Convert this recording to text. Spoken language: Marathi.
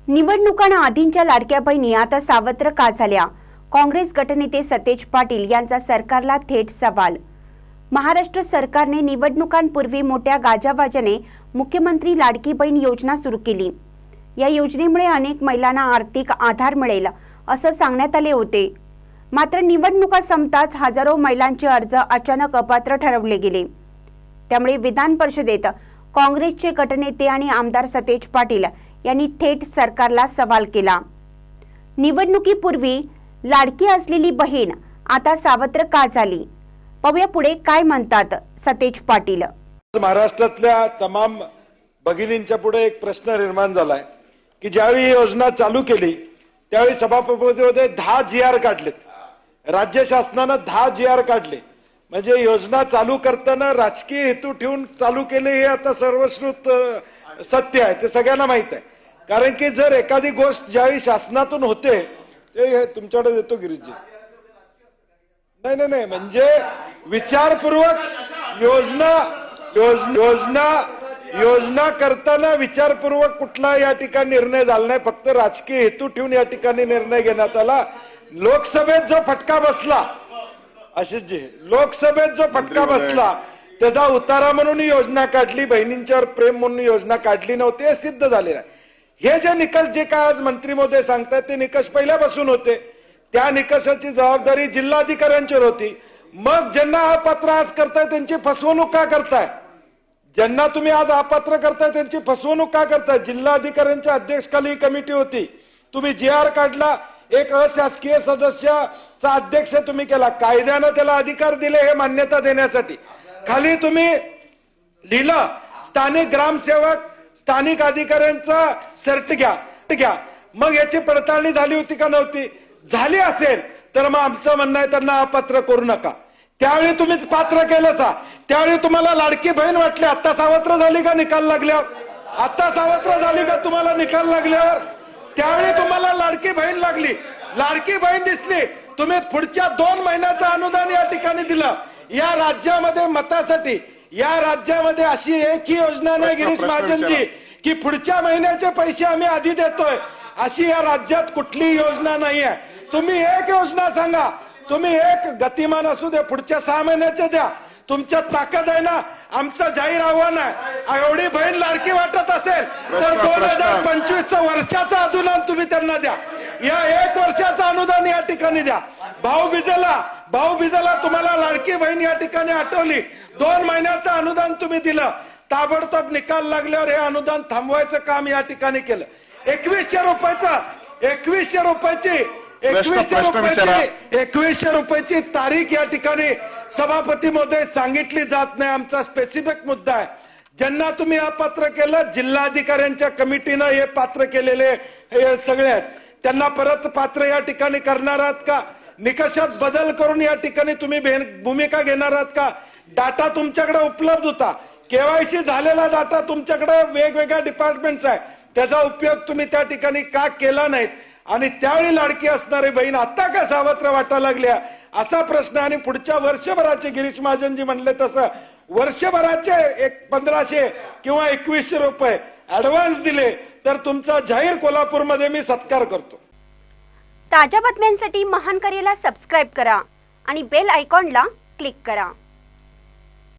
निवडणुकांना आधींच्या लाडक्या बहिणी आता सावत्र का झाल्या? काँग्रेस गटनेते सतेज पाटील यांचा सरकारला थेट सवाल। महाराष्ट्र सरकारने निवडणुकांपूर्वी मोठ्या गाजावाजाने मुख्यमंत्री लाडकी बहीण योजना सुरू केली। या योजनेमुळे अनेक महिलांना आर्थिक आधार मिळेल असं सांगण्यात आले होते। मात्र निवडणुका संपताच हजारो महिलांचे अर्ज अचानक अपात्र ठरवले गेले। त्यामुळे विधान परिषदेत काँग्रेसचे गटनेते आणि आमदार सतेज पाटील यांनी थेट सरकारला सवाल केला। निवडणुकीपूर्वी लाडकी असलेली बहीण आता सावत्र का झाली? पाहूया पुढे काय म्हणतात सतेज पाटील। महाराष्ट्रातल्या तमाम भगिनींच्या पुढे एक प्रश्न निर्माण झालाय की ज्यावेळी ही योजना चालू केली त्यावेळी सभापतीमध्ये 10 GR काढलेत, राज्य शासनाने 10 GR काढले। म्हणजे योजना चालू करताना राजकीय हेतू ठेवून चालू केले हे आता सर्वश्रुत सत्य आहे, ते सगळ्यांना माहित आहे। कारण की जर एखादी गोष्ट ज्यावेळी शासनातून होते ते तुमच्याकडे देतो गिरीजी, नाही म्हणजे विचारपूर्वक योजना करताना विचारपूर्वक कुठला या ठिकाणी निर्णय झाला नाही, फक्त राजकीय हेतू ठेवून या ठिकाणी निर्णय घेण्यात आला। लोकसभेत जो फटका बसला, आशिषजी, लोकसभेत जो फटका बसला त्याचा उतारा म्हणून योजना काढली, बहिणींच्यावर प्रेम म्हणून योजना काढली नव्हती, हे सिद्ध झालेलं आहे। हे जे निकष जे काय आज मंत्री महोदय सांगतात ते निकष पहिल्यापासून होते, त्या निकषाची जबाबदारी जिल्हाधिकाऱ्यांच्यावर होती। मग ज्यांना अपात्र आज करताय त्यांची फसवणूक का करताय? ज्यांना तुम्ही आज अपात्र करताय त्यांची फसवणूक का करताय? जिल्हाधिकाऱ्यांच्या अध्यक्षखाली कमिटी होती, तुम्ही GR काढला, एक अशासकीय सदस्याचा अध्यक्ष तुम्ही केला, कायद्याने त्याला अधिकार दिले हे मान्यता देण्यासाठी। खाली तुम्ही लिहिलं स्थानिक ग्रामसेवक स्थानिक अधिकाऱ्यांचा सर्ट घ्या। मग याची पडताळणी झाली होती का नव्हती? झाली असेल तर मग आमचं म्हणणं आहे त्यांना अपात्र करू नका। त्यावेळी तुम्ही पात्र केलं सा, त्यावेळी तुम्हाला लाडकी बहीण वाटली, आता सावत्र झाली का निकाल लागल्यावर? आता सावत्र झाली का तुम्हाला निकाल लागल्यावर? त्यावेळी तुम्हाला लाडकी बहीण लागली, लाडकी बहीण दिसली, तुम्ही पुढच्या 2 महिन्याचं अनुदान या ठिकाणी दिलं। या राज्यामध्ये मतासाठी या राज्यामध्ये अशी एकही योजना नाही गिरीश महाजनजी की पुढच्या महिन्याचे पैसे आम्ही आधी देतोय, अशी या राज्यात कुठली योजना नाही आहे। तुम्ही एक योजना सांगा, तुम्ही एक गतिमान असू दे, पुढच्या 6 महिन्याचे द्या, तुमच्या ताकद आहे ना। आमचं जाहीर आव्हान आहे, एवढी बहीण लाडकी वाटत असेल तर 2025 वर्षाचं अनुदान तुम्ही त्यांना द्या, या 1 वर्षाचं अनुदान या ठिकाणी द्या। भाऊबीजेला तुम्हाला लाडकी बहीण या ठिकाणी आठवली, 2 महिन्याचं अनुदान तुम्ही दिलं, ताबडतोब निकाल लागल्यावर हे अनुदान थांबवायचं काम या ठिकाणी केलं। 2100 रुपयाची तारीख या ठिकाणी सभापती महोदय सांगितली जात नाही। आमचा स्पेसिफिक मुद्दा आहे, ज्यांना तुम्ही अपात्र केलं जिल्हाधिकाऱ्यांच्या कमिटीनं हे पात्र केलेले हे सगळे आहेत, त्यांना परत पात्र या ठिकाणी करणार आहात का? निकषात बदल करून या ठिकाणी तुम्ही भूमिका घेणार आहात का? डाटा तुमच्याकडे उपलब्ध होता, KYC झालेला डाटा तुमच्याकडे वेगवेगळ्या डिपार्टमेंटचा आहे, त्याचा उपयोग तुम्ही त्या ठिकाणी का केला नाही? आणि त्यावेळी लाडकी असणारी बहीण आता का सावत्र वाटायला लागल्या असा प्रश्न। आणि पुढच्या वर्षभराचे गिरीश महाजनजी म्हणले तसं वर्षभराचे 1500 किंवा 2100 रुपये ऍडव्हान्स दिले तर तुमचा जाहीर कोल्हापूरमध्ये मी सत्कार करतो। ताज्या बातम्यांसाठी महान करेला सबस्क्राइब करा आणि बेल आयकॉनला क्लिक करा।